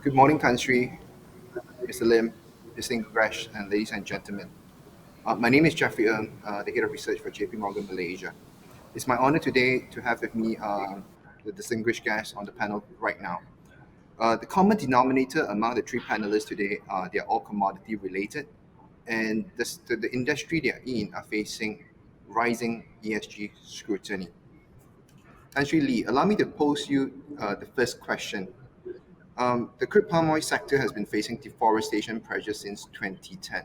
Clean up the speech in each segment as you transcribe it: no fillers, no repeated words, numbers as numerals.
Good morning, country, Mr. Lim, distinguished guests, and ladies and gentlemen. My name is Jeffrey Ng, the head of research for JP Morgan Malaysia. It's my honor today to have with me the distinguished guests on the panel right now. The common denominator among the three panelists today are they are all commodity related, and the industry they are in are facing rising ESG scrutiny. Country Lee, allow me to pose you the first question. The crude palm oil sector has been facing deforestation pressure since 2010.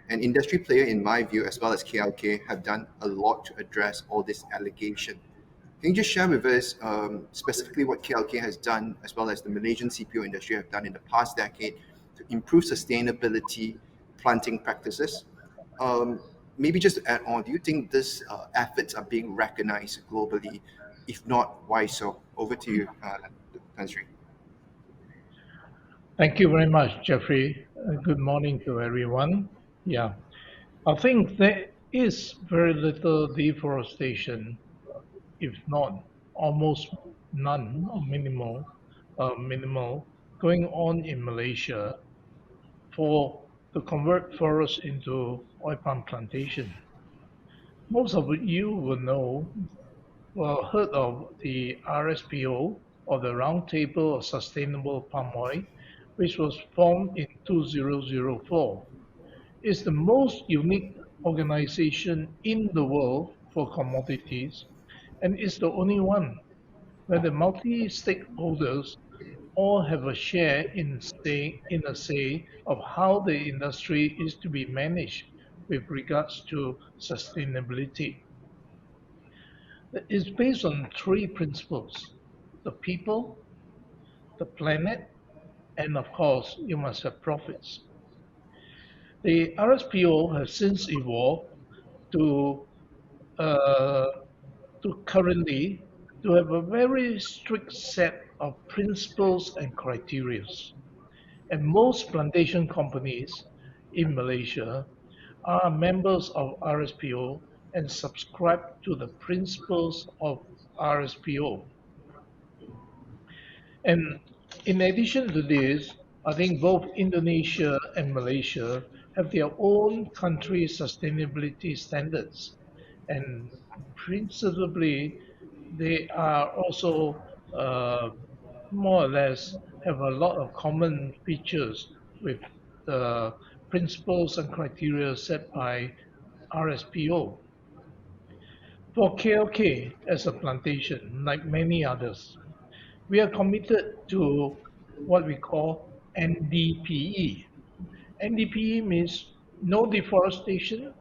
An industry player, in my view, as well as KLK, have done a lot to address all this allegation. Can you just share with us specifically what KLK has done, as well as the Malaysian CPO industry have done in the past decade to improve sustainability planting practices? Um, Maybe just to add on, do you think these efforts are being recognized globally? If not, why so? Over to you, Country. Thank you very much, Jeffrey. Good morning to everyone. Yeah, I think there is very little deforestation, if not almost none or minimal going on in Malaysia for to convert forests into oil palm plantation. Most of you will know or heard of the RSPO or the Roundtable of Sustainable Palm Oil, which was formed in 2004. It's the most unique organization in the world for commodities, and it's the only one where the multi-stakeholders all have a share in a say of how the industry is to be managed with regards to sustainability. It's based on three principles: the people, the planet, and of course, you must have profits. The RSPO has since evolved to uh, currently to have a very strict set of principles and criteria. And most plantation companies in Malaysia are members of RSPO and subscribe to the principles of RSPO. And in addition to this, I think both Indonesia and Malaysia have their own country sustainability standards. And principally, they are also uh, more or less have a lot of common features with the principles and criteria set by RSPO. For KLK as a plantation, like many others, we are committed to what we call NDPE. NDPE means no deforestation,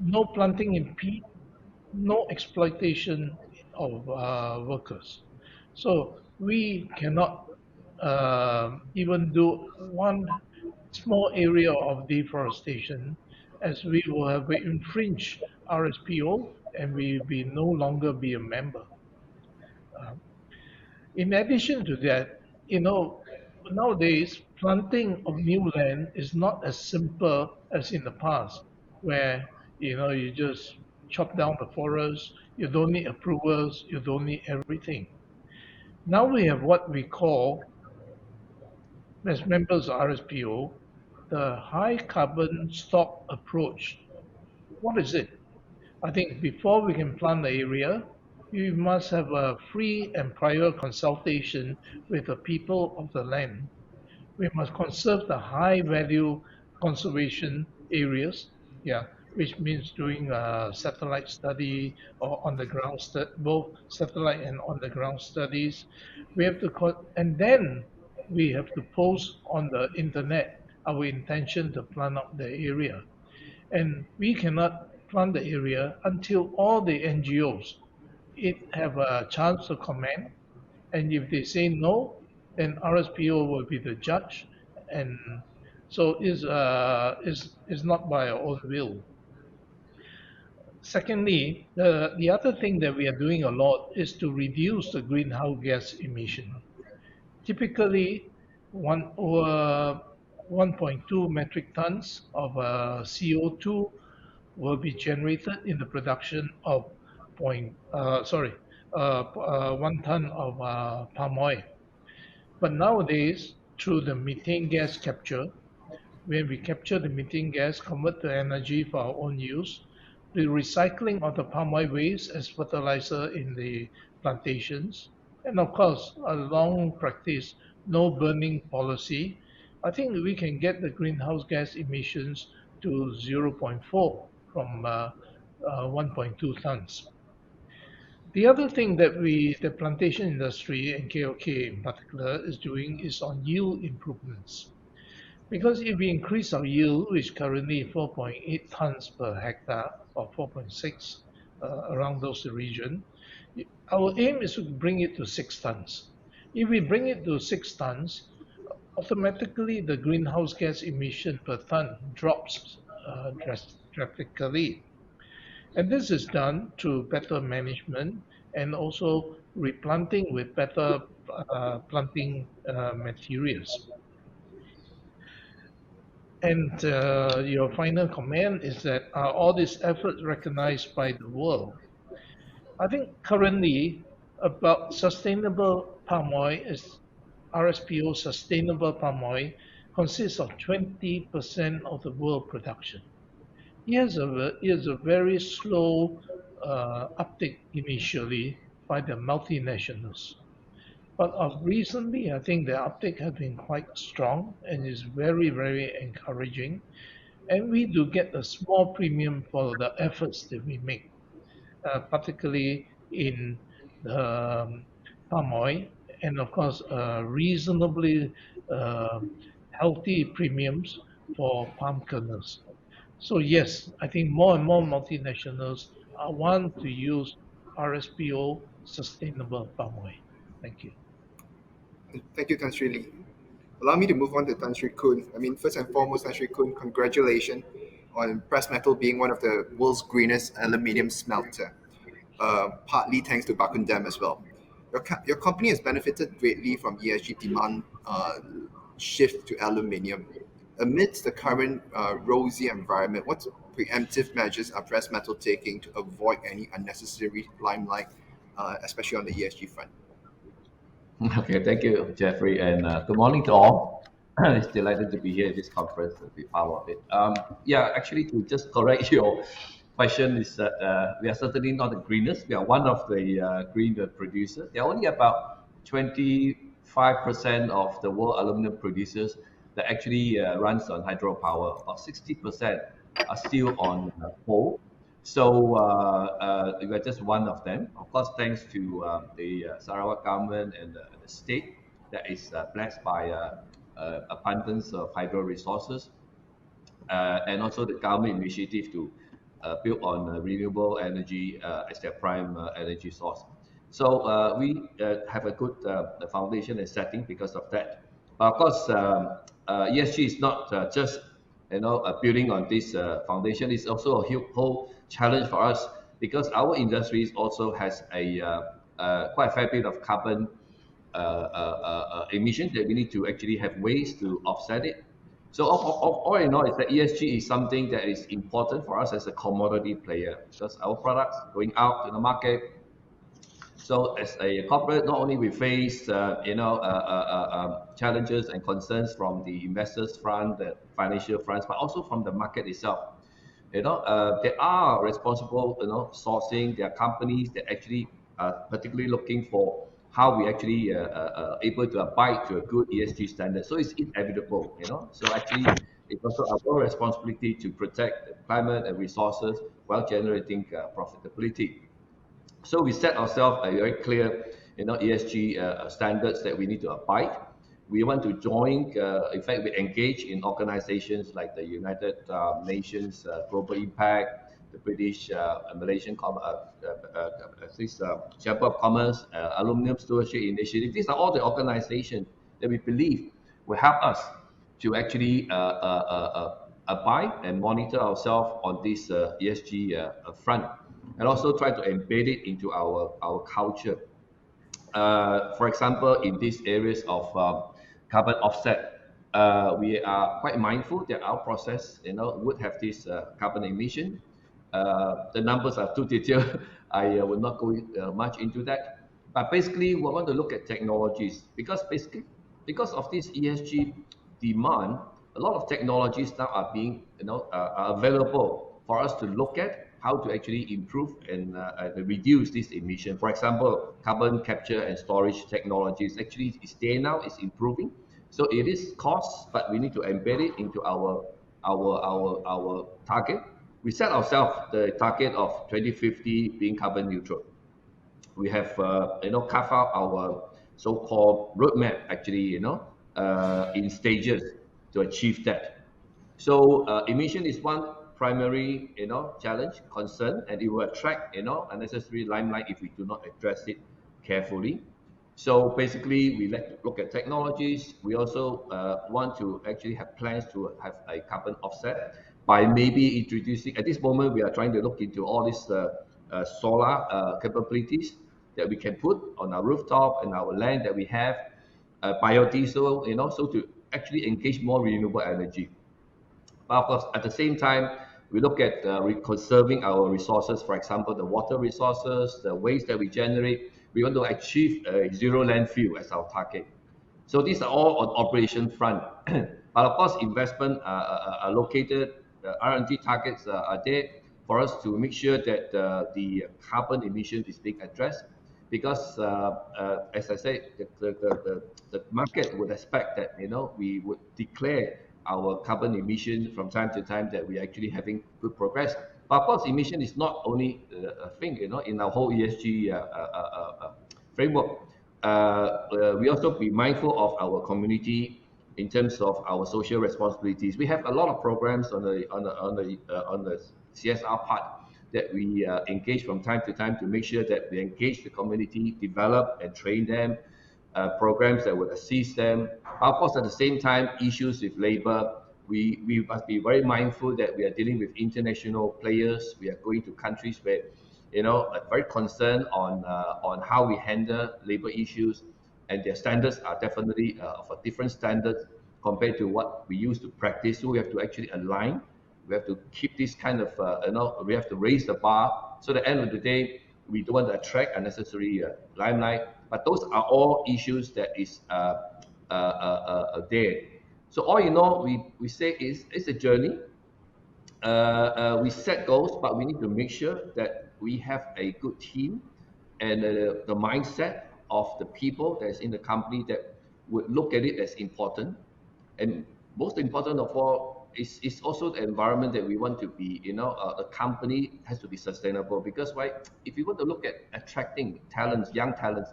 no planting in peat, no exploitation of workers. So we cannot even do one small area of deforestation, as we will have infringed RSPO and we will no longer be a member. Uh, In addition to that, nowadays planting of new land is not as simple as in the past, where you just chop down the forest, you don't need approvals, you don't need everything. Now we have what we call, as members of RSPO, the high carbon stock approach. What is it? I think before we can plant the area, we must have a free and prior consultation with the people of the land. We must conserve the high value conservation areas, yeah, which means doing a satellite study or on the ground both satellite and on the ground studies. We have to and then we have to post on the internet our intention to plant up the area, and we cannot plant the area until all the NGOs it have a chance to comment, and if they say no, then RSPO will be the judge, and so is not by our own will. Secondly, the other thing that we are doing a lot is to reduce the greenhouse gas emission. Typically, 1.2 metric tons of CO2 will be generated in the production of 1 ton of palm oil. But nowadays, through the methane gas capture. When we capture the methane gas, convert the energy for our own use, the recycling of the palm oil waste as fertilizer in the plantations, and of course, a long practice, no burning policy, I think we can get the greenhouse gas emissions to zero point 0.4 from 1.2 tons. The other thing that the plantation industry and KOK in particular, is doing is on yield improvements. Because if we increase our yield, which currently 4.8 tons per hectare or 4.6 around those region, our aim is to bring it to 6 tons. If we bring it to 6 tons, automatically the greenhouse gas emission per ton drops drastically. And this is done through better management and also replanting with better planting materials. And your final comment is that are all these efforts recognized by the world? I think currently about sustainable palm oil is RSPO sustainable palm oil consists of 20% of the world production. Here's a very slow uptick initially by the multinationals. But of recently, I think the uptick has been quite strong and is very, very encouraging. And we do get a small premium for the efforts that we make, particularly in the palm oil, and of course, reasonably uh, healthy premiums for palm kernels. So yes, I think more and more multinationals want to use RSPO sustainable palm oil. Thank you. Thank you, Tan Sri Lee. Allow me to move on to Tan Sri Kun. I mean, first and foremost, Tan Sri Kun, congratulations on Press Metal being one of the world's greenest aluminium smelter, partly thanks to Bakun as well. Your company has benefited greatly from ESG demand shift to aluminium. Amidst the current rosy environment, what preemptive measures are Press Metal taking to avoid any unnecessary limelight, especially on the ESG front? Okay, thank you, Jeffrey, and good morning to all. It's delighted to be here at this conference to be part of it. Yeah, actually, to just correct your question, is that we are certainly not the greenest. We are one of the green producers. There are only about 25% of the world aluminum producers that actually runs on hydropower. About 60% are still on coal. So we are just one of them. Of course, thanks to the Sarawak government and the state that is blessed by abundance of hydro resources, and also the government initiative to build on renewable energy as their prime energy source. So we have a good foundation and setting because of that. But of course, ESG is not just building on this foundation. It's also a whole challenge for us because our industry also has a quite a fair bit of carbon emission that we need to actually have ways to offset it. So all in all, is that ESG is something that is important for us as a commodity player because our products going out to the market. So as a corporate, not only we face challenges and concerns from the investors front, the financial fronts, but also from the market itself. They are responsible, sourcing. There are companies that actually are particularly looking for how we actually able to abide to a good ESG standard. So it's inevitable. So actually, it's also our responsibility to protect the climate and resources while generating profitability. So we set ourselves a very clear, ESG standards that we need to abide. We want to join. In fact, we engage in organizations like the United Nations Global Impact, the British and Malaysian Chamber of Commerce, Aluminium Stewardship Initiative. These are all the organizations that we believe will help us to actually abide and monitor ourselves on this ESG front, and also try to embed it into our culture. For example, in these areas of carbon offset, we are quite mindful that our process, would have this carbon emission. The numbers are too detailed. I will not go much into that. But basically, we want to look at technologies because basically because of this ESG demand, a lot of technologies now are being, are available for us to look at how to actually improve and reduce this emission. For example, carbon capture and storage technologies actually is there now, is improving. So it is cost, but we need to embed it into our target. We set ourselves the target of 2050 being carbon neutral. We have carved out our so-called roadmap actually in stages to achieve that. So emission is one primary challenge concern, and it will attract unnecessary limelight if we do not address it carefully. So basically, we like to look at technologies. We also want to actually have plans to have a carbon offset by maybe introducing. At this moment, we are trying to look into all these solar capabilities that we can put on our rooftop and our land that we have, biodiesel, so to actually engage more renewable energy. But of course, at the same time, we look at conserving our resources. For example, the water resources, the waste that we generate. We want to achieve zero landfill as our target. So these are all on operation front. But of course, investment are located, R&D targets are there for us to make sure that the carbon emission is being addressed. Because as I said, the market would expect that we would declare our carbon emission from time to time that we're actually having good progress. But of course, emission is not only a thing, in our whole ESG framework. We also be mindful of our community in terms of our social responsibilities. We have a lot of programs on the CSR part that we engage from time to time to make sure that we engage the community, develop and train them, programs that would assist them. Of course, at the same time, issues with labor, we must be very mindful that we are dealing with international players. We are going to countries where, are very concerned on how we handle labor issues, and their standards are definitely of a different standard compared to what we used to practice. So we have to actually align. We have to keep this kind of, we have to raise the bar. So at the end of the day, we don't want to attract unnecessary limelight. But those are all issues that is there. So all in all, we say it's a journey. We set goals, but we need to make sure that we have a good team and the mindset of the people that's in the company that would look at it as important. And most important of all is also the environment that we want to be. A company has to be sustainable, because why? If you want to look at attracting talents, young talents,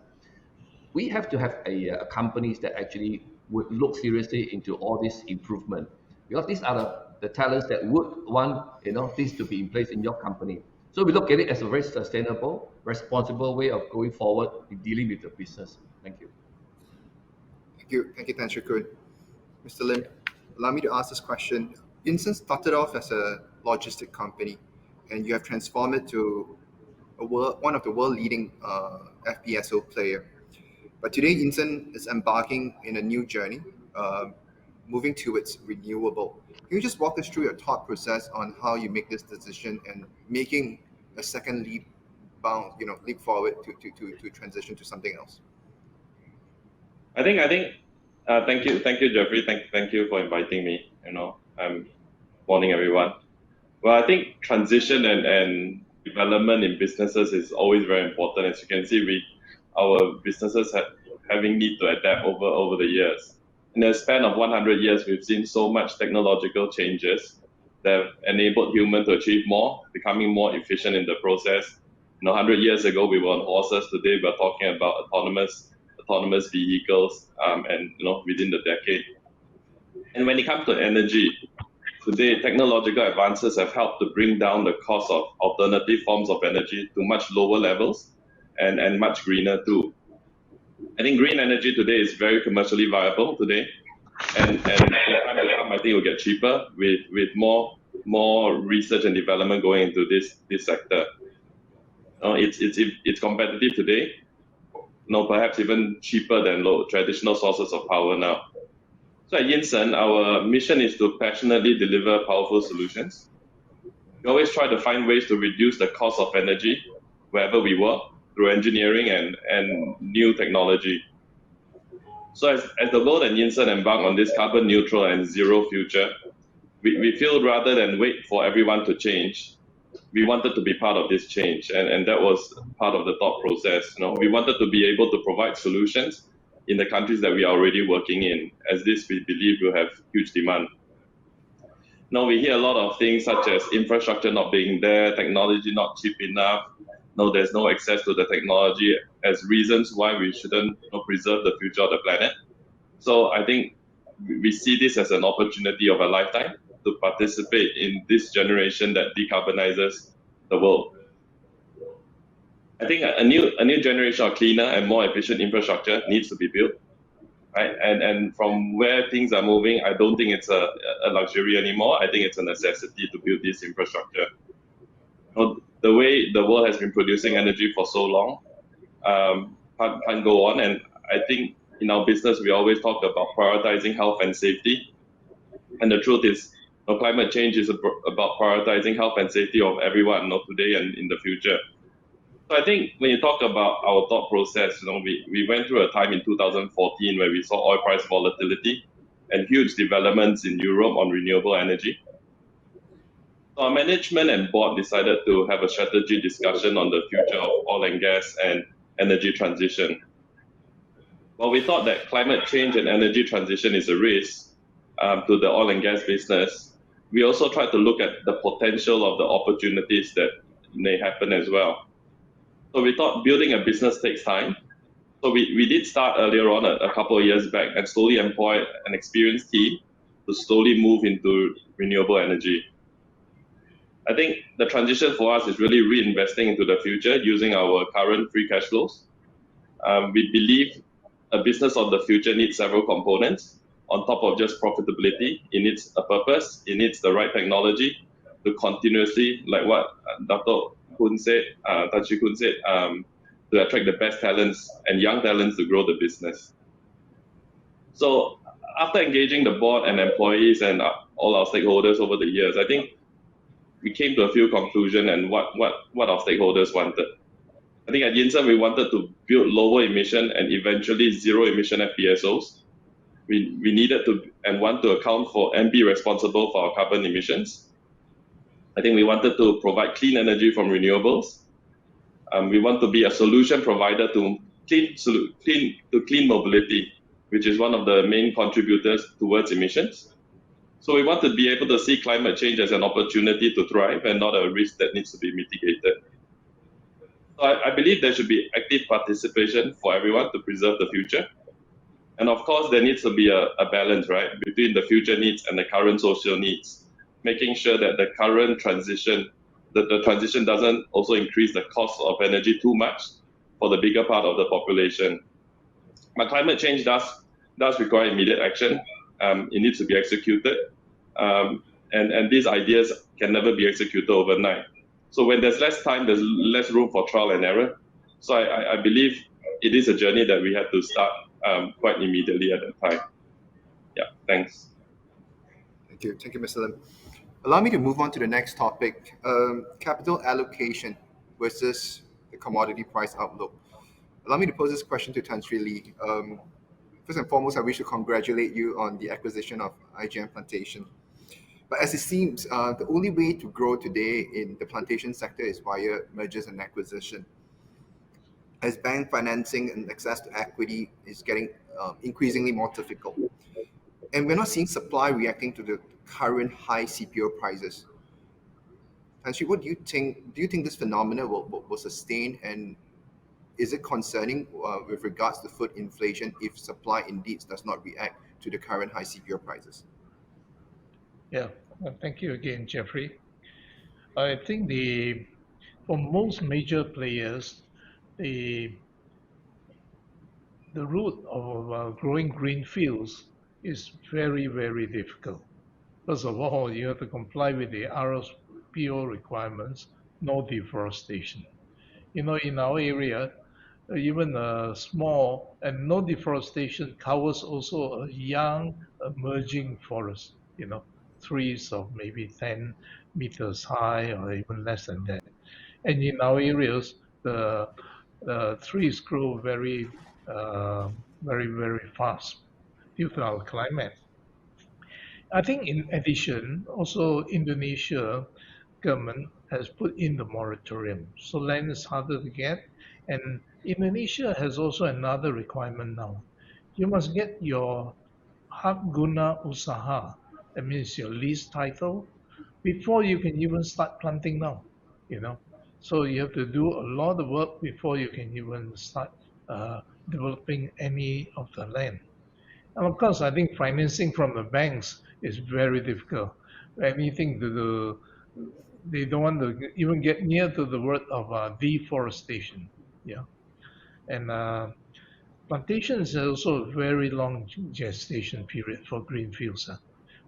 we have to have a companies that actually would look seriously into all this improvement, because these are the talents that would want this to be in place in your company. So we look at it as a very sustainable, responsible way of going forward in dealing with the business. Thank you. Thank you, Tan Sri Kun. Mr. Lim, allow me to ask this question. Inson started off as a logistic company, and you have transformed it to one of the world-leading FPSO player. But today, Inson is embarking in a new journey, moving towards renewable. Can you just walk us through your thought process on how you make this decision and making a second leap forward to transition to something else? I think. Thank you, Jeffrey. Thank you for inviting me. Morning, everyone. Well, I think transition and development in businesses is always very important. As you can see, our businesses having need to adapt over the years. In the span of 100 years, we've seen so much technological changes that have enabled humans to achieve more, becoming more efficient in the process. 100 years ago, we were on horses. Today, we're talking about autonomous vehicles, and within the decade. And when it comes to energy, today technological advances have helped to bring down the cost of alternative forms of energy to much lower levels and much greener too. I think green energy today is very commercially viable today, and in time to come, I think it will get cheaper with more research and development going into this sector. It's competitive today. Perhaps even cheaper than traditional sources of power now. So at Inson, our mission is to passionately deliver powerful solutions. We always try to find ways to reduce the cost of energy wherever we work through engineering and new technology. So as the world and Yinsen embark on this carbon neutral and zero future, we feel rather than wait for everyone to change, we wanted to be part of this change, and that was part of the thought process. We wanted to be able to provide solutions in the countries that we are already working in, as this we believe will have huge demand. Now we hear a lot of things such as infrastructure not being there, technology not cheap enough. No, there's no access to the technology as reasons why we shouldn't preserve the future of the planet. So I think we see this as an opportunity of a lifetime to participate in this generation that decarbonizes the world. I think a new generation of cleaner and more efficient infrastructure needs to be built, right? And from where things are moving, I don't think it's a luxury anymore. I think it's a necessity to build this infrastructure. The way the world has been producing energy for so long can't go on, and I think in our business we always talk about prioritizing health and safety, and the truth is climate change is about prioritizing health and safety of everyone, not today and in the future. So I think when you talk about our thought process, we went through a time in 2014 where we saw oil price volatility and huge developments in Europe on renewable energy. So our management and board decided to have a strategy discussion on the future of oil and gas and energy transition. While we thought that climate change and energy transition is a risk to the oil and gas business, we also tried to look at the potential of the opportunities that may happen as well. So we thought building a business takes time. So we did start earlier on a couple of years back and slowly employed an experienced team to slowly move into renewable energy. I think the transition for us is really reinvesting into the future using our current free cash flows. We believe a business of the future needs several components on top of just profitability. It needs a purpose, it needs the right technology to continuously, like what Dr. Kun said, Tachi Kun said, to attract the best talents and young talents to grow the business. So after engaging the board and employees and all our stakeholders over the years, I think we came to a few conclusions and what our stakeholders wanted. I think at Yinsen, we wanted to build lower emission and eventually zero emission FPSOs. We needed to and want to account for and be responsible for our carbon emissions. I think we wanted to provide clean energy from renewables. We want to be a solution provider to clean mobility, which is one of the main contributors towards emissions. So we want to be able to see climate change as an opportunity to thrive and not a risk that needs to be mitigated. So I believe there should be active participation for everyone to preserve the future. And of course, there needs to be a balance, right, between the future needs and the current social needs, making sure that the current transition, that the transition doesn't also increase the cost of energy too much for the bigger part of the population. But climate change does require immediate action. It needs to be executed. And these ideas can never be executed overnight. So when there's less time, there's less room for trial and error. So I believe it is a journey that we have to start quite immediately at that time. Yeah, thanks. Thank you, Mr. Lim. Allow me to move on to the next topic, capital allocation versus the commodity price outlook. Allow me to pose this question to Tan Sri Lee. First and foremost, I wish to congratulate you on the acquisition of IGM Plantation. But as it seems, the only way to grow today in the plantation sector is via mergers and acquisition. As bank financing and access to equity is getting increasingly more difficult. And we're not seeing supply reacting to the current high CPO prices. Tan Sri, what do you think? Do you think this phenomenon will sustain, and is it concerning with regards to food inflation if supply indeed does not react to the current high CPO prices? Yeah, thank you again, Jeffrey. I think for most major players, the route of growing green fields is very, very difficult. First of all, you have to comply with the RSPO requirements, no deforestation. In our area, even a small and no deforestation covers also a young emerging forest, trees of maybe 10 meters high or even less than that. And in our areas, the trees grow very very, very fast due to our climate. I think in addition, also Indonesia government has put in the moratorium, so land is harder to get. And Indonesia has also another requirement now. You must get your hak guna usaha, that means your lease title, before you can even start planting now. You know, so you have to do a lot of work before you can even start developing any of the land. And of course, I think financing from the banks is very difficult. Anything to do, they don't want to even get near to the word of deforestation. Yeah, and plantation is also a very long gestation period for green fields.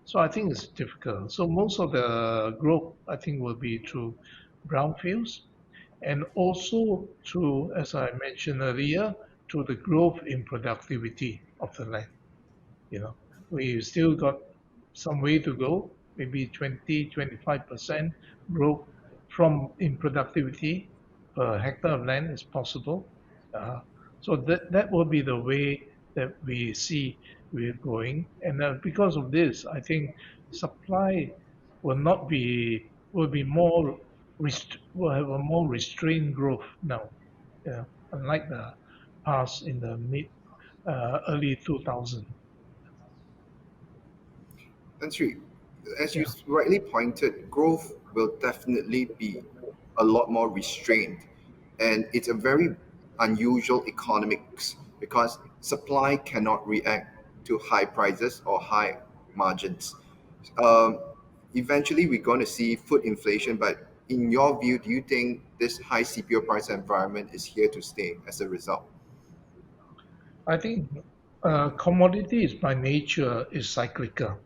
So I think it's difficult. So most of the growth, I think, will be through brownfields and also through, as I mentioned earlier, through the growth in productivity of the land. You know, we still got some way to go, maybe 20-25% growth from in productivity per hectare of land is possible. Uh, so that will be the way that we see we're going. And because of this, I think supply will be more will have a more restrained growth now, unlike the past in the mid early 2000. And three, as you Yeah. rightly pointed, growth will definitely be a lot more restrained. And it's a very unusual economics because supply cannot react to high prices or high margins. Um, Eventually, we're going to see food inflation, but in your view, do you think this high CPO price environment is here to stay as a result? I think commodities by nature is cyclical.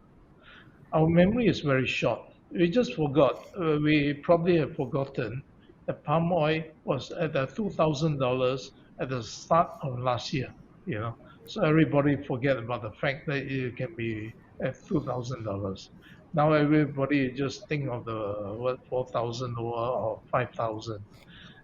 Our memory is very short. We just forgot. We probably have forgotten that palm oil was at the $2,000 at the start of last year. You know, so everybody forget about the fact that it can be at $2,000. Now everybody just think of the what 4,000 or 5,000.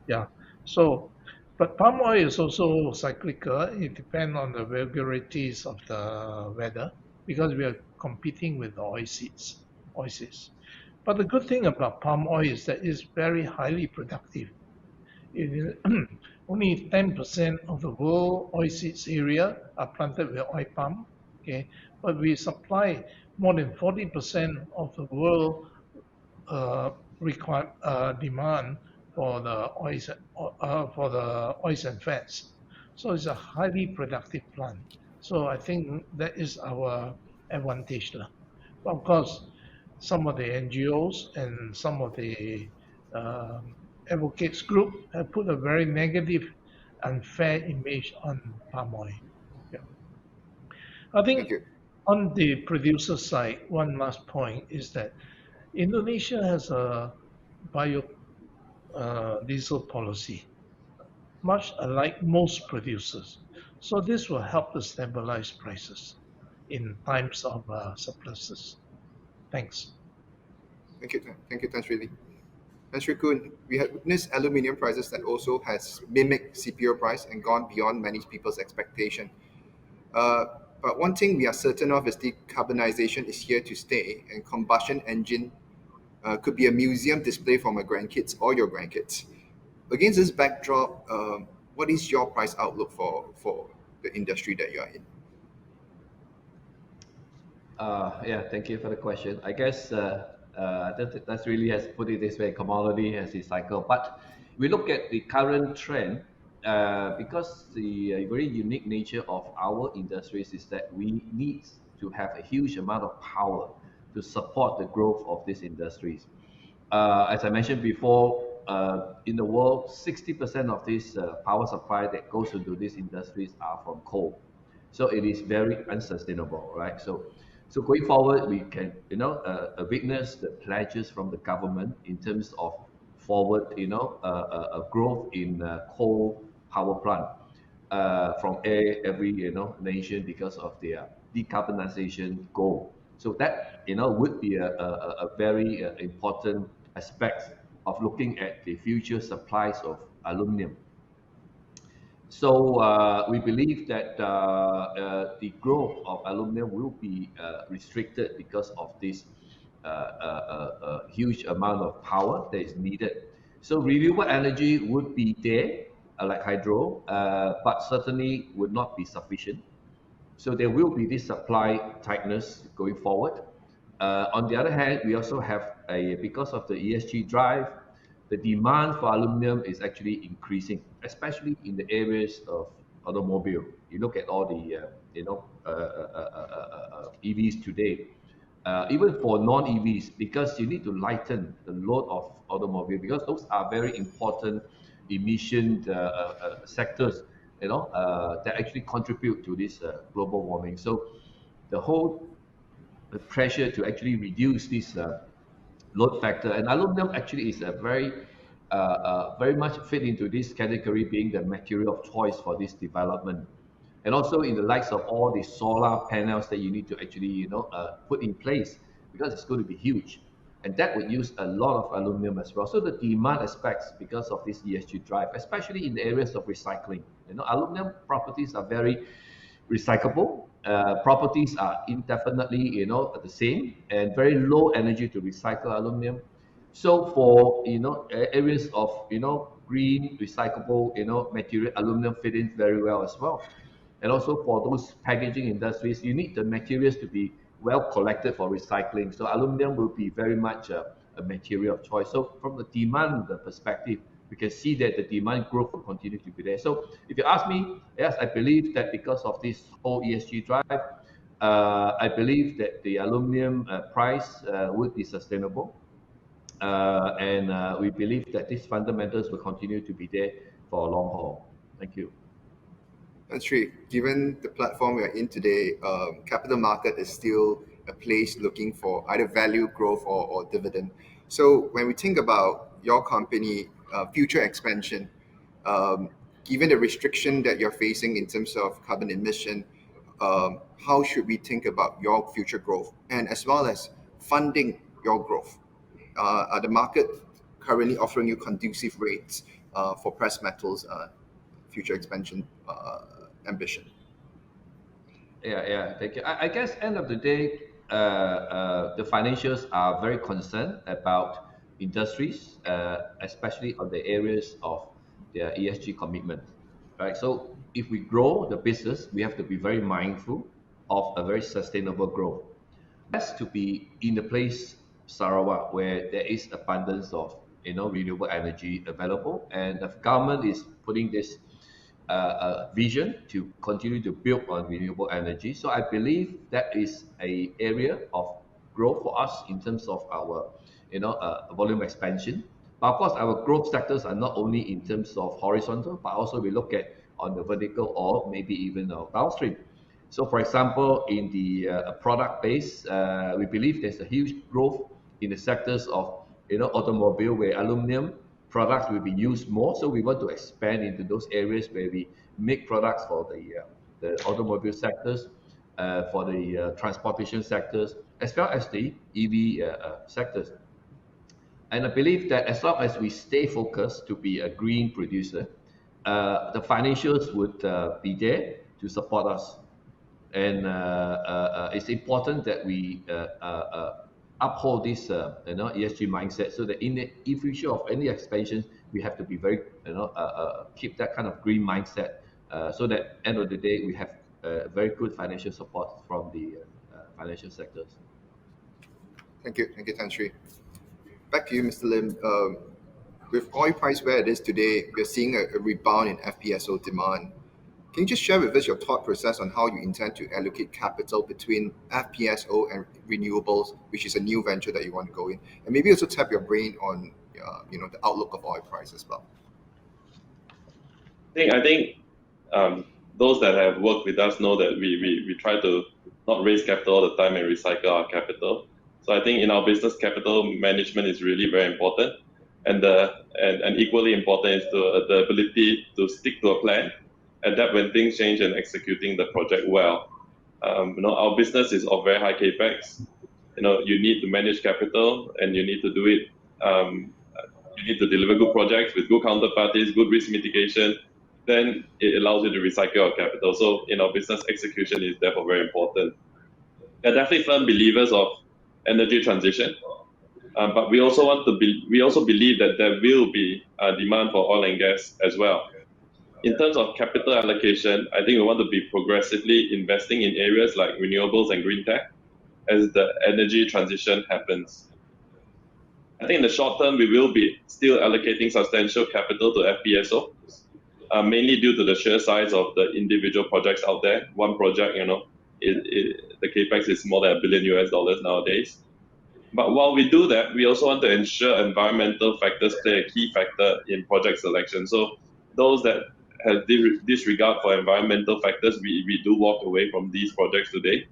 Yeah. So, but palm oil is also cyclical. It depends on the vagaries of the weather because we are competing with the oil seeds. But the good thing about palm oil is that it's very highly productive. It is only 10% of the world oilseeds area are planted with oil palm. Okay, but we supply more than 40% of the world demand for the oils and fats. So it's a highly productive plant. So I think that is our advantage lah. But of course, some of the NGOs and some of the advocates group have put a very negative, unfair image on palm oil. Yeah. I Thank think you. on the producer side, one last point is that Indonesia has a bio diesel policy, much alike most producers. So this will help to stabilize prices in times of surpluses. Thanks. Thank you, Tan Sri Lee. And Sri Kun, we have witnessed aluminium prices that also has mimicked CPO price and gone beyond many people's expectation. Uh, but one thing we are certain of is decarbonization is here to stay, and combustion engine could be a museum display for my grandkids or your grandkids. Against this backdrop, what is your price outlook for the industry that you are in? Yeah, thank you for the question. I guess that's really has put it this way, commodity has its cycle. But we look at the current trend because the very unique nature of our industries is that we need to have a huge amount of power to support the growth of these industries. As I mentioned before, in the world, 60% of this power supply that goes into these industries are from coal. So it is very unsustainable, right? So going forward, we can, witness the pledges from the government in terms of forward, a growth in coal power plant from every, nation because of their decarbonization goal. So that, would be a very important aspect of looking at the future supplies of aluminum. So we believe that the growth of aluminum will be restricted because of this huge amount of power that is needed. So renewable energy would be there, like hydro, but certainly would not be sufficient. So there will be this supply tightness going forward. On the other hand, we also have because of the ESG drive, the demand for aluminum is actually increasing, especially in the areas of automobile. You look at all the EVs today, even for non-EVs, because you need to lighten the load of automobile, because those are very important emission sectors, that actually contribute to this global warming. So the whole pressure to actually reduce this load factor, and aluminum actually is a very much fit into this category, being the material of choice for this development. And also in the likes of all the solar panels that you need to actually put in place, because it's going to be huge, and that would use a lot of aluminum as well. So the demand aspects, because of this ESG drive, especially in the areas of recycling, aluminum properties are very recyclable. Properties are indefinitely, the same, and very low energy to recycle aluminum. So for areas of green recyclable material, aluminum fit in very well as well. And also for those packaging industries, you need the materials to be well collected for recycling. So aluminum will be very much a material of choice. So from the demand perspective, we can see that the demand growth will continue to be there. So if you ask me, yes, I believe that because of this whole ESG drive, I believe that the aluminum price would be sustainable. And we believe that these fundamentals will continue to be there for a long haul. Thank you. That's true. Given the platform we are in today, capital market is still a place looking for either value growth or dividend. So when we think about your company future expansion, given the restriction that you're facing in terms of carbon emission, how should we think about your future growth, and as well as funding your growth? Are the market currently offering you conducive rates for precious metals future expansion ambition? Yeah. Thank you. I guess end of the day, the financials are very concerned about industries, especially on the areas of their ESG commitment, right? So if we grow the business, we have to be very mindful of a very sustainable growth. Has to be in the place Sarawak where there is abundance of renewable energy available, and the government is putting this vision to continue to build on renewable energy. So I believe that is a area of growth for us in terms of our volume expansion. But of course, our growth sectors are not only in terms of horizontal, but also we look at on the vertical or maybe even downstream. So for example, in the product base, we believe there's a huge growth in the sectors of automobile, where aluminum products will be used more. So we want to expand into those areas where we make products for the automobile sectors, for the transportation sectors, as well as the EV sectors. And I believe that as long as we stay focused to be a green producer, the financials would be there to support us. And it's important that we uphold this ESG mindset, so that in the future of any expansion, we have to be very keep that kind of green mindset, so that end of the day we have very good financial support from the financial sectors. Thank you, Tan Sri. Back to you, Mr. Lim. With oil price where it is today, we're seeing a rebound in FPSO demand. Can you just share with us your thought process on how you intend to allocate capital between FPSO and renewables, which is a new venture that you want to go in, and maybe also tap your brain on the outlook of oil price as well? I think those that have worked with us know that we try to not raise capital all the time and recycle our capital. So I think in our business, capital management is really very important, and equally important is the ability to stick to a plan, adapt when things change, and executing the project well. Our business is of very high capex. You need to manage capital, and you need to do it. You need to deliver good projects with good counterparties, good risk mitigation, then it allows you to recycle your capital. So in our business, execution is therefore very important. They're definitely firm believers of energy transition, but we also believe that there will be a demand for oil and gas as well. In terms of capital allocation, I think we want to be progressively investing in areas like renewables and green tech as the energy transition happens. I think in the short term, we will be still allocating substantial capital to FPSO, mainly due to the sheer size of the individual projects out there. One project, the capex is more than $1 billion nowadays. But while we do that, we also want to ensure environmental factors play a key factor in project selection. So those that have disregard for environmental factors, we do walk away from these projects today.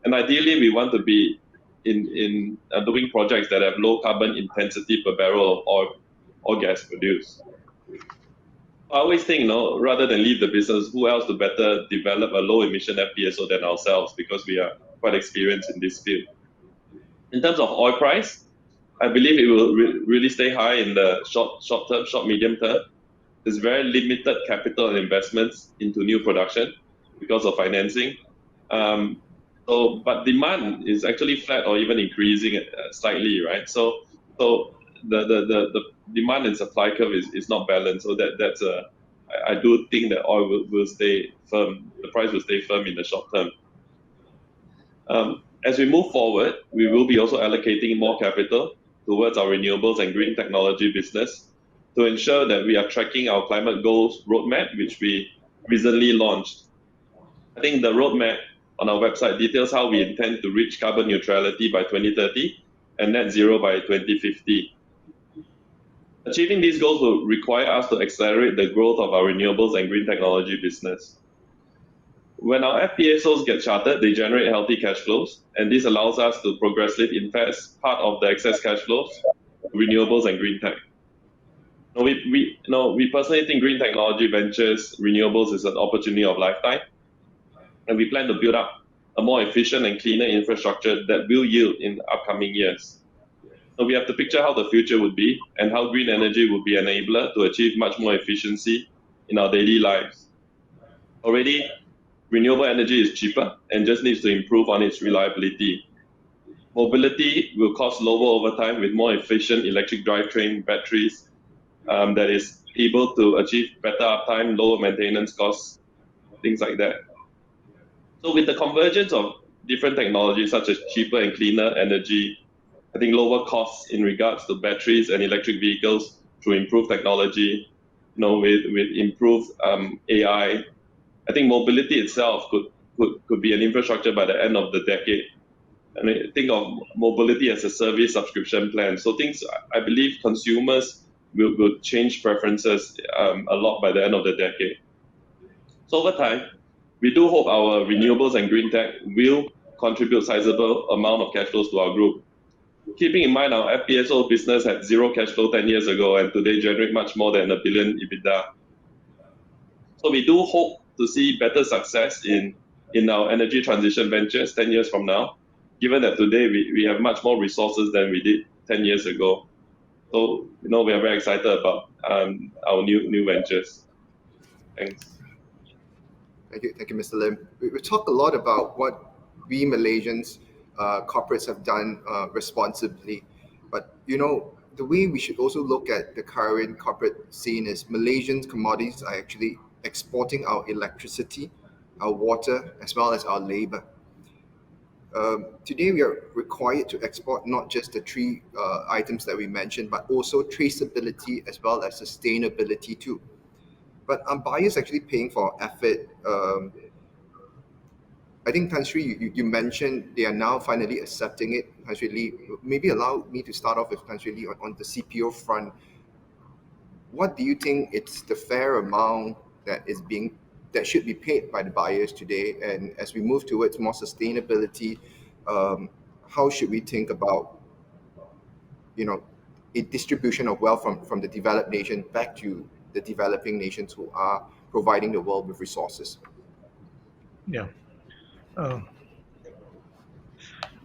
And ideally, we want to be in doing projects that have low carbon intensity per barrel of oil or gas produced. I always think, rather than leave the business, who else to better develop a low emission FPSO than ourselves, because we are quite experienced in this field. In terms of oil price, I believe it will really stay high in the short medium term. There's very limited capital and investments into new production because of financing. But demand is actually flat or even increasing slightly, right? So the demand and supply curve is not balanced. So I do think that oil will stay firm. The price will stay firm in the short term. As we move forward, we will be also allocating more capital towards our renewables and green technology business to ensure that we are tracking our climate goals roadmap, which we recently launched. I think the roadmap on our website details how we intend to reach carbon neutrality by 2030 and net zero by 2050. Achieving these goals will require us to accelerate the growth of our renewables and green technology business. When our FPSOs get chartered, they generate healthy cash flows, and this allows us to progressively invest part of the excess cash flows to renewables and green tech. We personally think green technology ventures, renewables is an opportunity of lifetime, and we plan to build up a more efficient and cleaner infrastructure that will yield in upcoming years. So we have to picture how the future would be and how green energy will be an enabler to achieve much more efficiency in our daily lives. Already, renewable energy is cheaper and just needs to improve on its reliability. Mobility will cost lower over time with more efficient electric drivetrain batteries that is able to achieve better uptime, lower maintenance costs, things like that. So with the convergence of different technologies such as cheaper and cleaner energy, I think lower costs in regards to batteries and electric vehicles through improved technology, with improved AI, I think mobility itself could be an infrastructure by the end of the decade. I mean, think of mobility as a service subscription plan. So I believe consumers will change preferences a lot by the end of the decade. So over time, we do hope our renewables and green tech will contribute sizable amount of cash flows to our group. Keeping in mind our FPSO business had zero cash flow 10 years ago and today generate much more than $1 billion EBITDA. So we do hope to see better success in our energy transition ventures 10 years from now, given that today we have much more resources than we did 10 years ago. So, we are very excited about our new ventures. Thanks. Thank you, Mr. Lim. We talk a lot about what we Malaysians corporates have done responsibly, but the way we should also look at the current corporate scene is Malaysian commodities are actually exporting our electricity, our water, as well as our labor. Today we are required to export not just the three items that we mentioned, but also traceability as well as sustainability too. But are buyers actually paying for effort? I think Tan Sri, you mentioned they are now finally accepting it. Tan Sri Lee, maybe allow me to start off with Tan Sri Lee on the CPO front. What do you think it's the fair amount that should be paid by the buyers today? And as we move towards more sustainability, how should we think about a distribution of wealth from the developed nation back to the developing nations who are providing the world with resources? Yeah.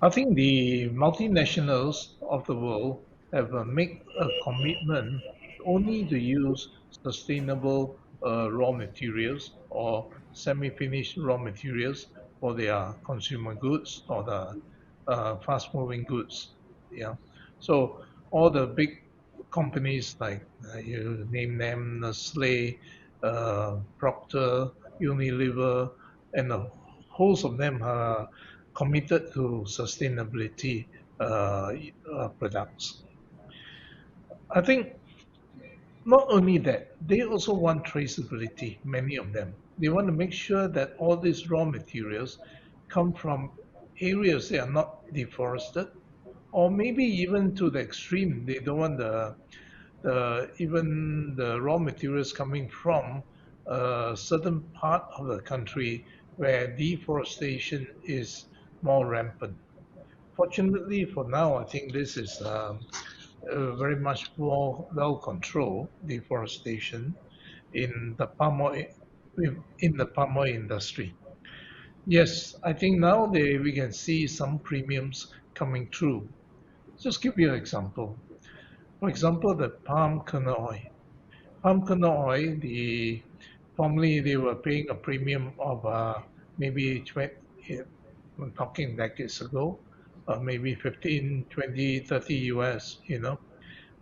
I think the multinationals of the world have made a commitment only to use sustainable raw materials or semi-finished raw materials for their consumer goods or the fast-moving goods. Yeah. So all the big companies like you name them, Nestle, Procter, Unilever, and a host of them are committed to sustainability uh, products. I think not only that, they also want traceability, many of them. They want to make sure that all these raw materials come from areas that are not deforested, or maybe even to the extreme. They don't want even the raw materials coming from a certain part of the country where deforestation is more rampant. Fortunately, for now, I think this is very much more well controlled deforestation in the palm oil industry. Yes, I think now we can see some premiums coming through. Just give you an example. For example, the palm kernel oil. Palm kernel oil, formerly they were paying a premium of maybe 20, I'm talking decades ago, maybe 15, 20, 30 US,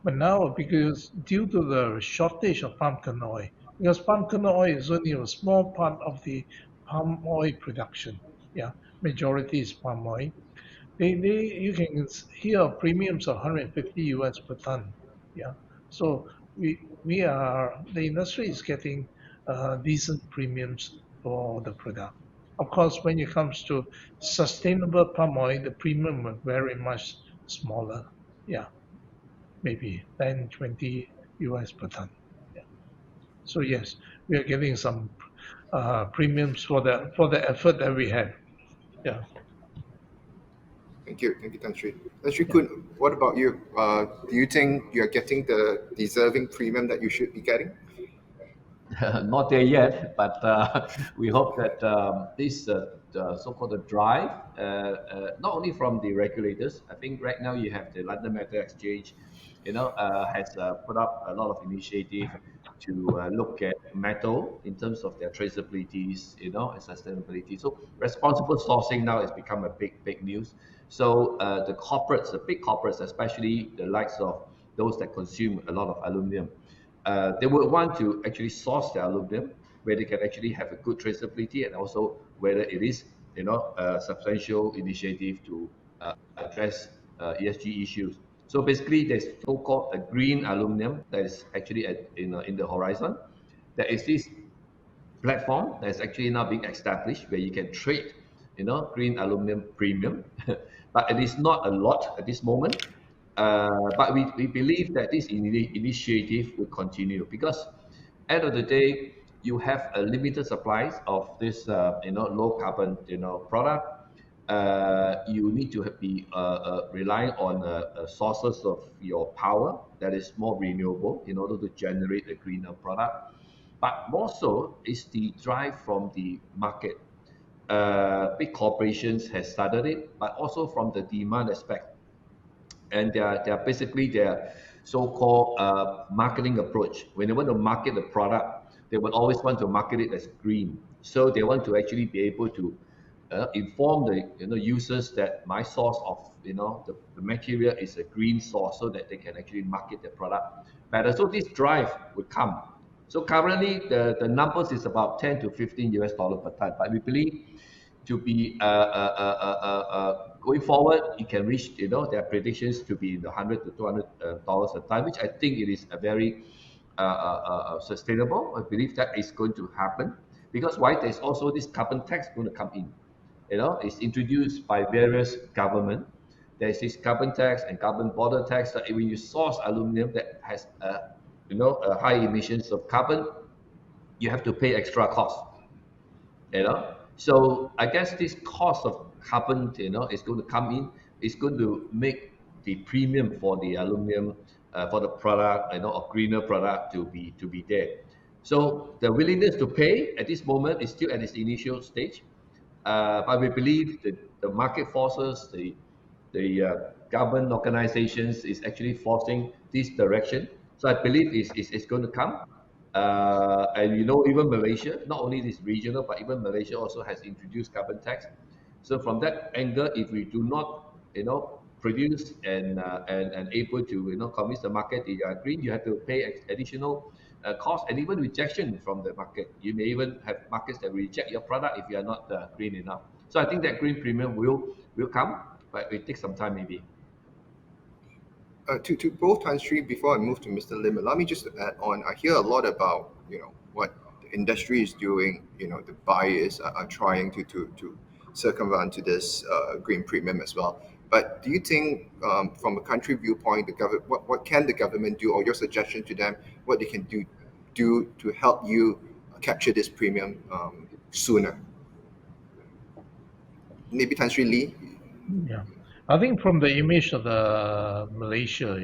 But now, because due to the shortage of palm kernel oil, because palm kernel oil is only a small part of the palm oil production, yeah, majority is palm oil. You can hear premiums of 150 US per ton, yeah. So the industry is getting decent premiums for the product. Of course, when it comes to sustainable palm oil, the premium are very much smaller, yeah, maybe 10, 20 US per ton. Yeah. So yes, we are getting some premiums for the effort that we had. Yeah, Thank you, Tan Sri. Tan Sri yeah. Kun, what about you? Do you think you're getting the deserving premium that you should be getting? Not there yet, but we hope that this the so-called drive, not only from the regulators. I think right now you have the London Metal Exchange, has put up a lot of initiative to look at metal in terms of their traceabilities, and sustainability. So responsible sourcing now has become a big news. So the big corporates, especially the likes of those that consume a lot of aluminum, they would want to actually source their aluminum where they can actually have a good traceability, and also whether it is a substantial initiative to address ESG issues. So basically, there's so-called a green aluminum that is actually in the horizon. There is this platform that's actually now being established where you can trade, green aluminum premium, but it is not a lot at this moment. But we believe that this initiative will continue because end of the day, you have a limited supplies of this, low carbon, product. You need to be relying on sources of your power that is more renewable in order to generate a greener product. But more so is the drive from the market. Big corporations has started it, but also from the demand aspect, and they're basically their so-called marketing approach. When they want to market the product, they will always want to market it as green. So they want to actually be able to inform the users that my source of the material is a green source, so that they can actually market the product better. So this drive will come. So currently the numbers is about 10 to 15 US dollar per ton, but we believe to be going forward, it can reach, their predictions to be in the 100 to 200 dollars a ton, which I think it is a very sustainable. I believe that is going to happen because why? There's also this carbon tax going to come in. It's introduced by various government. There's this carbon tax and carbon border tax. So when you source aluminum that has, high emissions of carbon, you have to pay extra cost. So I guess this cost of carbon, is going to come in. It's going to make the premium for the aluminum, for the product, a greener product to be there. So the willingness to pay at this moment is still at its initial stage, but we believe that the market forces, the government organizations is actually forcing this direction. So I believe it's going to come. And you know, even Malaysia, not only this regional, but even Malaysia also has introduced carbon tax. So from that angle, if we do not, produce and able to, convince the market that you are green, you have to pay additional cost and even rejection from the market. You may even have markets that reject your product if you are not green enough. So I think that green premium will come, but it takes some time maybe. To both Tan Sri, before I move to Mr. Lim, allow me just to add on. I hear a lot about what the industry is doing. The buyers are trying to circumvent to this green premium as well. But do you think, from a country viewpoint, what can the government do, or your suggestion to them, what they can do to help you capture this premium sooner? Maybe Tan Sri Lee. Yeah. I think from the image of the Malaysia,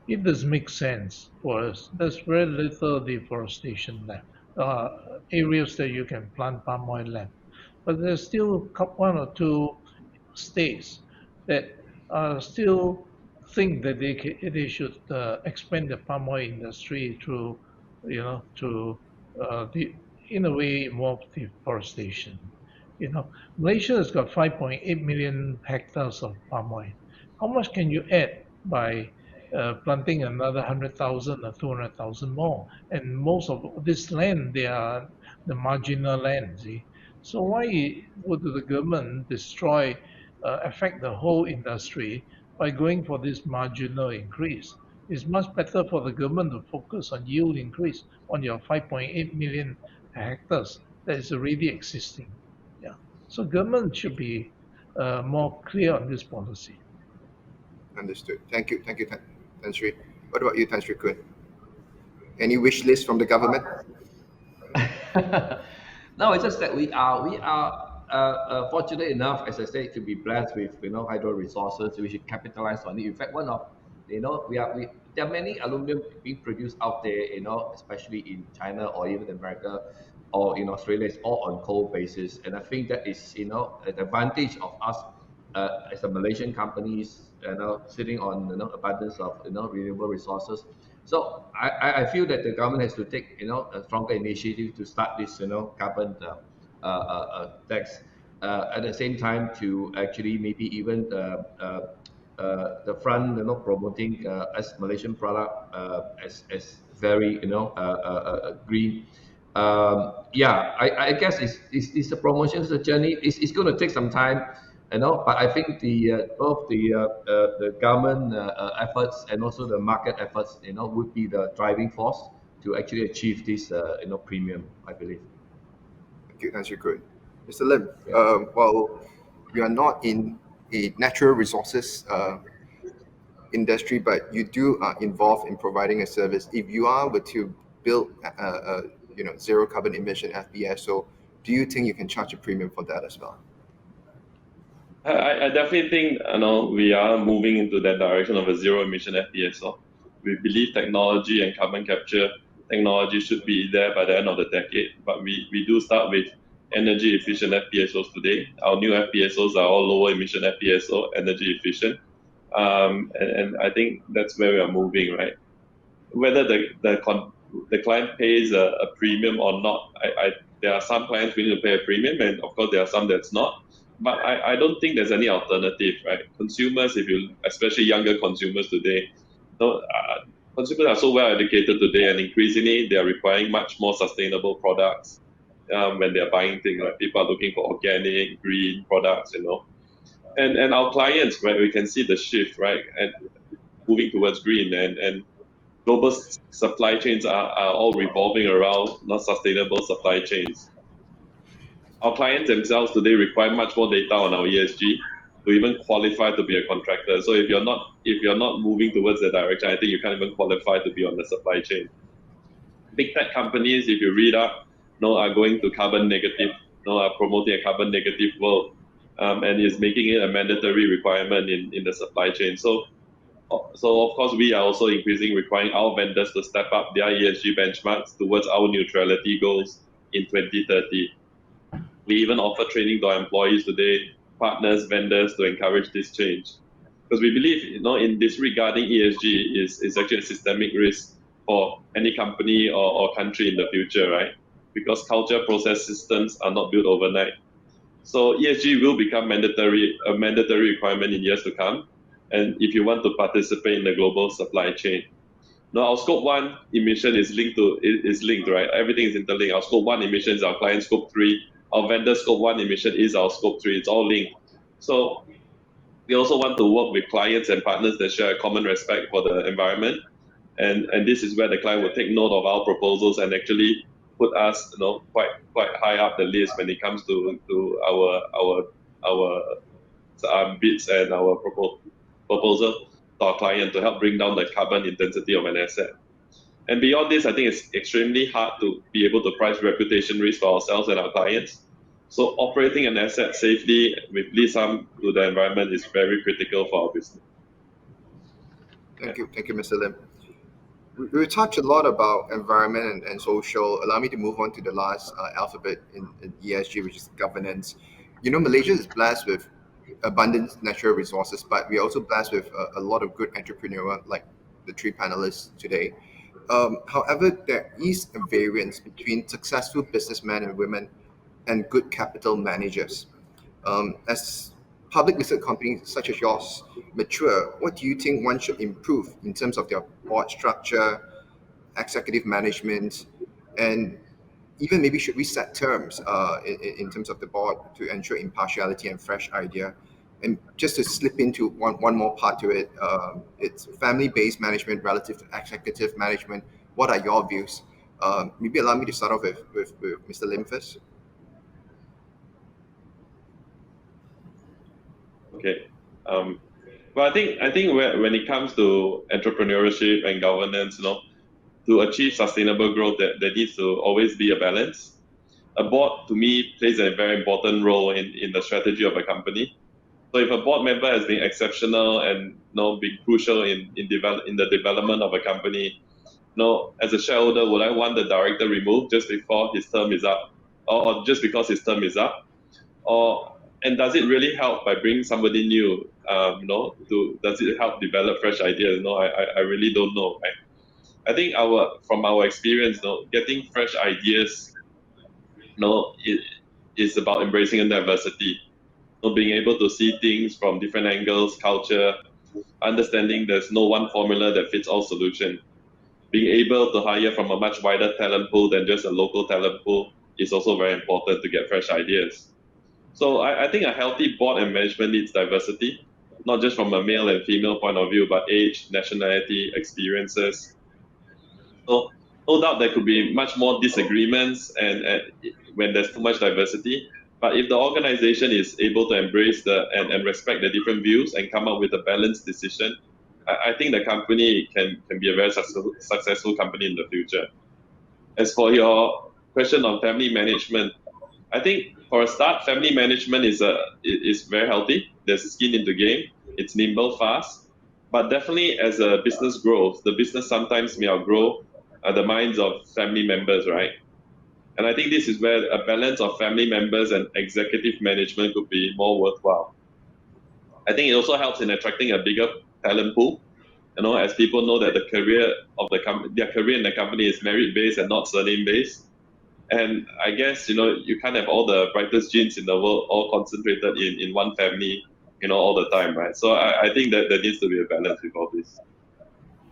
it does make sense for us. There's very little deforestation left. Areas that you can plant palm oil left. But there's still one or two states that still think that they should expand the palm oil industry through, to the in a way involve deforestation. Malaysia has got 5.8 million hectares of palm oil. How much can you add by planting another 100,000 or 200,000 more? And most of this land, they are the marginal land. See, so why would the government affect the whole industry by going for this marginal increase? It's much better for the government to focus on yield increase on your 5.8 million hectares that is already existing. Yeah. So government should be more clear on this policy. Understood. Thank you, Tan Sri. What about you, Tan Sri Kun? Any wish list from the government? No, it's just that we are fortunate enough, as I said, to be blessed with hydro resources. We should capitalize on it. In fact, one of we there are many aluminum being produced out there, especially in China or even America or in Australia. It's all on coal basis, and I think that is an advantage of us as a Malaysian companies, sitting on abundance of renewable resources. So I feel that the government has to take a stronger initiative to start this carbon tax. At the same time, to actually maybe even the front promoting as Malaysian product as very green. Yeah, I guess it's a promotion, it's a journey. It's going to take some time, but I think both the government efforts and also the market efforts would be the driving force to actually achieve this premium, I believe. Thank you, Tan Sri Kun. Mr. Lim, Yeah. well, you are not in a natural resources industry, but you do are involved in providing a service. If you were to build zero carbon emission FPSO, do you think you can charge a premium for that as well? I definitely think we are moving into that direction of a zero emission FPSO. We believe technology and carbon capture technology should be there by the end of the decade, but we do start with energy efficient FPSOs today. Our new FPSOs are all lower emission FPSO, energy efficient, and I think that's where we are moving, right? Whether the client pays a premium or not, there are some clients willing to pay a premium, and of course there are some that's not. But I don't think there's any alternative, right? Consumers, especially younger consumers today, consumers are so well educated today, and increasingly they are requiring much more sustainable products when they are buying things. Like people are looking for organic, green products, and our clients, right? We can see the shift, right, and moving towards green, and global supply chains are all revolving around not sustainable supply chains. Our clients themselves today require much more data on our ESG to even qualify to be a contractor. So if you're not moving towards that direction, I think you can't even qualify to be on the supply chain. Big tech companies, if you read up, are going to carbon negative, are promoting a carbon negative world, and is making it a mandatory requirement in the supply chain. So of course we are also requiring our vendors to step up their ESG benchmarks towards our neutrality goals in 2030. We even offer training to our employees today, partners, vendors, to encourage this change. Because we believe, in this regarding ESG is actually a systemic risk for any company or country in the future, right? Because culture, process, systems are not built overnight. So ESG will become a mandatory requirement in years to come. And if you want to participate in the global supply chain, now our scope one emission is linked, right? Everything is interlinked. Our scope one emission is our client scope three. Our vendor scope one emission is our scope three. It's all linked. So we also want to work with clients and partners that share a common respect for the environment. And this is where the client will take note of our proposals and actually put us, quite high up the list when it comes to our bids and our proposal to our client to help bring down the carbon intensity of an asset. And beyond this, I think it's extremely hard to be able to price reputation risk for ourselves and our clients. So operating an asset safely with least harm to the environment is very critical for our business. Thank you, Mr. Lim. We touched a lot about environment and social. Allow me to move on to the last alphabet in ESG, which is governance. Malaysia is blessed with abundant natural resources, but we're also blessed with a lot of good entrepreneurs like the three panelists today. However, there is a variance between successful businessmen and women and good capital managers. As public listed companies such as yours mature, what do you think one should improve in terms of their board structure, executive management, and even maybe should we set terms in terms of the board to ensure impartiality and fresh idea? And just to slip into one more part to it, it's family-based management relative to executive management. What are your views? Maybe allow me to start off with Mr. Lim first. Okay. Well, I think when it comes to entrepreneurship and governance, to achieve sustainable growth, there needs to always be a balance. A board, to me, plays a very important role in the strategy of a company. So if a board member has been exceptional and been crucial in the development of a company, as a shareholder, would I want the director removed just before his term is up, or just because his term is up, and does it really help by bringing somebody new? Does it help develop fresh ideas? I really don't know. Right? I think from our experience, getting fresh ideas, is about embracing diversity. Being able to see things from different angles, culture, understanding there's no one formula that fits all solution. Being able to hire from a much wider talent pool than just a local talent pool is also very important to get fresh ideas. So I think a healthy board and management needs diversity, not just from a male and female point of view, but age, nationality, experiences. So no doubt there could be much more disagreements and when there's too much diversity. But if the organization is able to embrace and respect the different views and come up with a balanced decision, I think the company can be a very successful company in the future. As for your question on family management, I think for a start, family management is very healthy. There's skin in the game. It's nimble, fast. But definitely as a business grows, the business sometimes may outgrow the minds of family members, right? And I think this is where a balance of family members and executive management could be more worthwhile. I think it also helps in attracting a bigger talent pool, as people know that their career in the company is merit-based and not surname-based. And I guess, you can't have all the brightest genes in the world all concentrated in one family, all the time, right? So I think that there needs to be a balance with all this.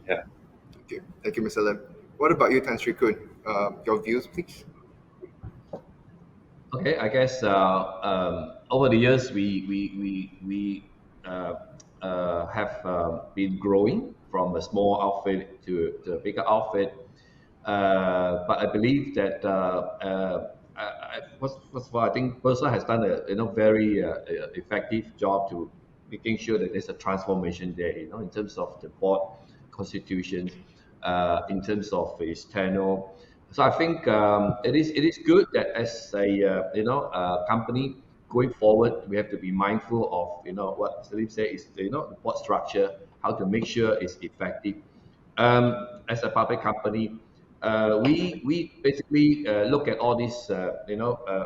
Yeah. Thank you, Mr. Lim. What about you, Tan Sri Kun? Your views, please. Okay, I guess over the years we have been growing from a small outfit to a bigger outfit, but I believe that first of all, I think Bursa has done a very effective job to making sure that there's a transformation there, in terms of the board constitutions, in terms of its tenure. So I think it is good that as a company going forward, we have to be mindful of what Salim said is the board structure, how to make sure it's effective. As a public company, we basically look at all these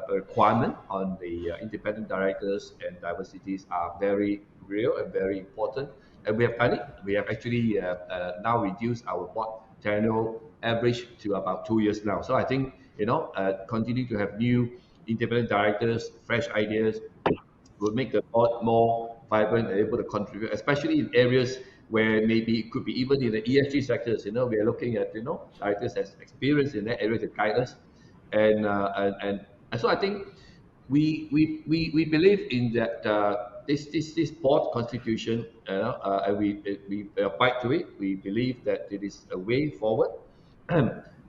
requirement on the independent directors and diversities are very real and very important, and we have done it. We have actually now reduced our board tenure average to about 2 years now. So I think, continue to have new independent directors, fresh ideas, will make the board more vibrant and able to contribute, especially in areas where maybe it could be even in the ESG sectors. We are looking at directors as experience in that area to guide us, and so I think we believe in that this board constitution, and we abide to it. We believe that it is a way forward.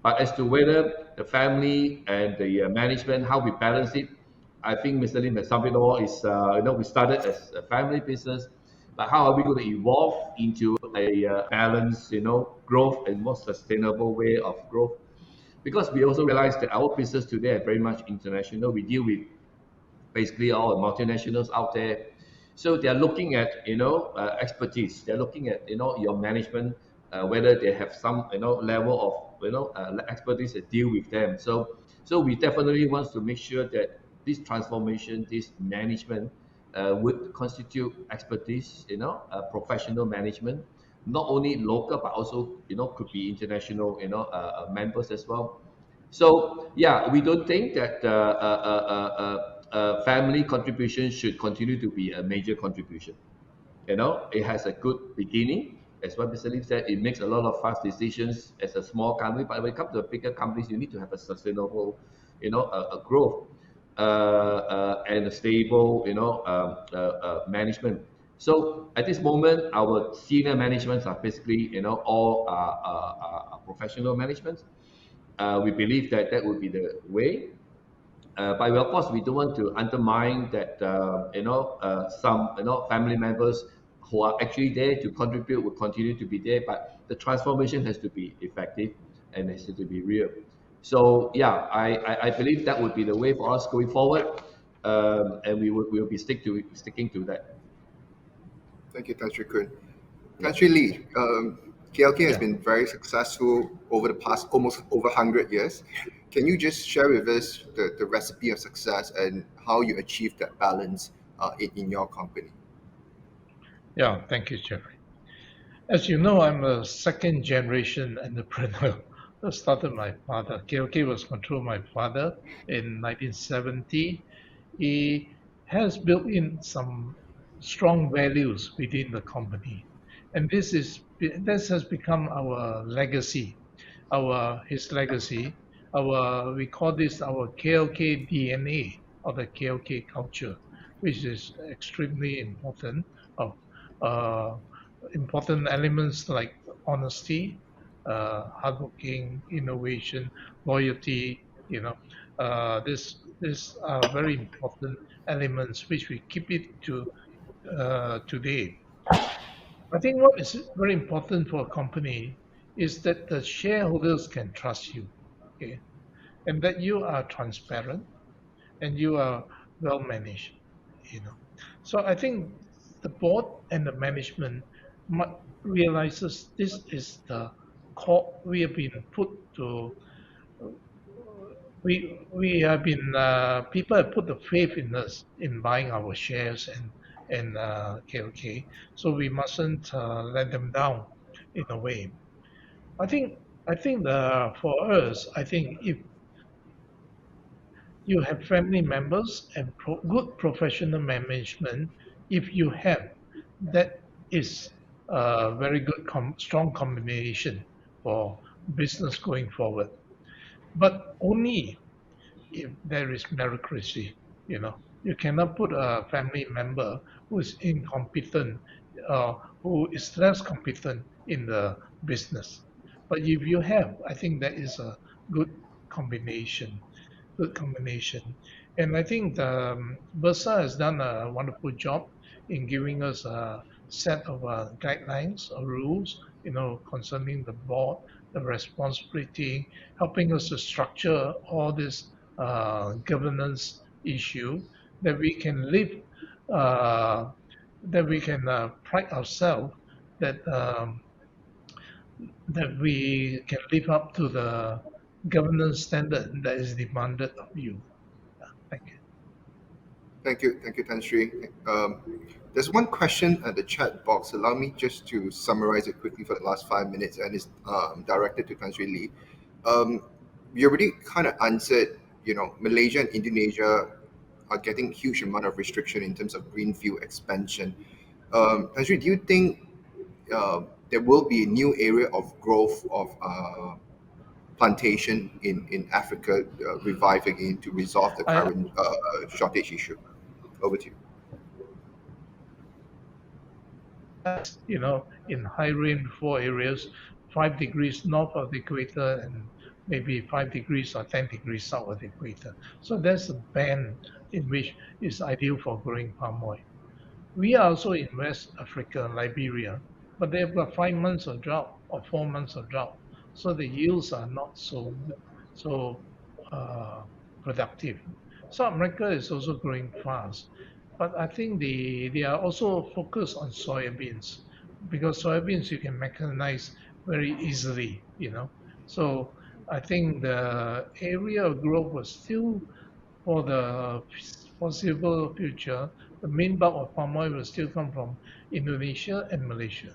But as to whether the family and the management, how we balance it, I think Mr. Lim has summed it all. Is we started as a family business, but how are we going to evolve into a balanced, growth and more sustainable way of growth? Because we also realize that our business today are very much international. We deal with basically all the multinationals out there. So they're looking at expertise. They're looking at your management, whether they have some level of expertise that deal with them. So we definitely want to make sure that this transformation, this management, would constitute expertise, professional management, not only local but also could be international members as well. So yeah, we don't think that family contribution should continue to be a major contribution. It has a good beginning. As what Mr. Lim said, it makes a lot of fast decisions as a small company. But when it comes to bigger companies, you need to have a sustainable, a growth and a stable, management. So at this moment, our senior managements are basically, all are professional management. We believe that that would be the way. But of course, we don't want to undermine that. Some family members who are actually there to contribute will continue to be there, but the transformation has to be effective and has to be real. So yeah, I believe that would be the way for us going forward, and we'll be sticking to that. Thank you, Tan Sri Kun. Yeah. Tan Sri Lee, KLK has Yeah. been very successful over the past almost over 100 years. Can you just share with us the recipe of success and how you achieve that balance in your company? Yeah, thank you, Jeffrey. As you know, I'm a second generation entrepreneur. That started my father. KLK was controlled by my father in 1970. He has built in some strong values within the company, and this has become our legacy, our his legacy. Our we call this our KLK DNA or the KLK culture, which is extremely important. Of uh, important elements like honesty, hardworking, innovation, loyalty. This are very important elements which we keep it to today. I think what is very important for a company is that the shareholders can trust you, okay, and that you are transparent and you are well managed. you know. So I think the board and the management realizes this is the core we have been put to. We have been people have put the faith in us in buying our shares and KLK, so we mustn't let them down in a way. I think for us, I think if you have family members and good professional management, if you have, that is a very good strong combination for business going forward. But only if there is meritocracy. You cannot put a family member who is incompetent, who is less competent in the business. But if you have, I think that is a good combination. Good combination. And I think Bursa has done a wonderful job in giving us a set of guidelines or rules, concerning the board, the responsibility, helping us to structure all this governance issue that we can live, uh, that we can pride ourselves that that we can live up to the governance standard that is demanded of you. Thank you. Thank you, Tan Sri. There's one question at the chat box. Allow me just to summarize it quickly for the last 5 minutes, and it's directed to Tan Sri Lee. You already kind of answered, Malaysia and Indonesia are getting huge amount of restriction in terms of greenfield expansion. Tan Sri, do you think there will be a new area of growth of plantation in Africa revive again to resolve the I current shortage issue? Over to you. In high rainfall areas, 5 degrees north of the equator and maybe 5 degrees or 10 degrees south of the equator. So that's a band in which is ideal for growing palm oil. We are also in West Africa, Liberia, but they've got 5 months of drought or 4 months of drought, so the yields are not so uh, productive. South America is also growing fast, but I think they are also focused on soybeans because soybeans you can mechanize very easily. So I think the area of growth was still for the foreseeable future, the main bulk of palm oil will still come from Indonesia and Malaysia.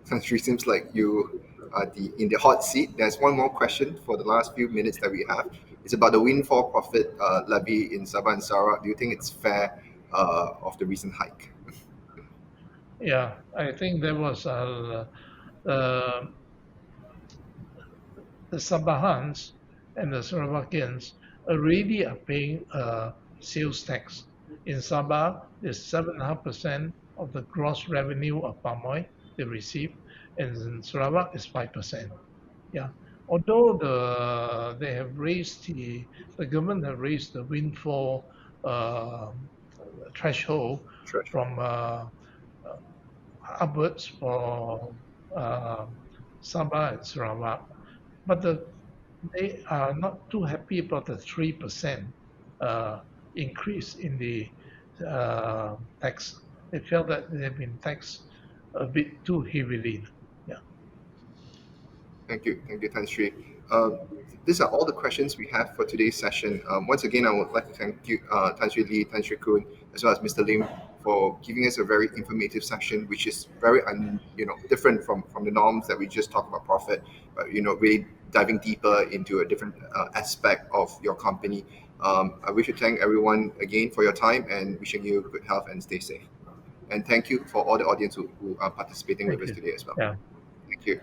Tan Sri, seems like you are in the hot seat. There's one more question for the last few minutes that we have. It's about the windfall profit levy in Sabah and Sarawak. Do you think it's fair of the recent hike? Yeah, I think there was uh, the Sabahans and the Sarawakians already are paying sales tax. In Sabah, there's 7.5% of the gross revenue of palm oil they receive, and in Sarawak is 5%. Yeah. Although they have raised the government have raised the windfall uh, threshold Treasure. from upwards for uh, Sabah and Sarawak, but they are not too happy about the 3% increase in the tax. They felt that they have been taxed a bit too heavily. Yeah. Thank you. Thank you, Tan Sri. These are all the questions we have for today's session. Once again, I would like to thank you, Tan Sri Lee, Tan Sri Kun, as well as Mr. Lim, for giving us a very informative session, which is very, different from the norms that we just talk about profit, but really diving deeper into a different aspect of your company. I wish to thank everyone again for your time and wishing you good health and stay safe. And thank you for all the audience who are participating with Thank us you. today as well. Yeah. Thank you.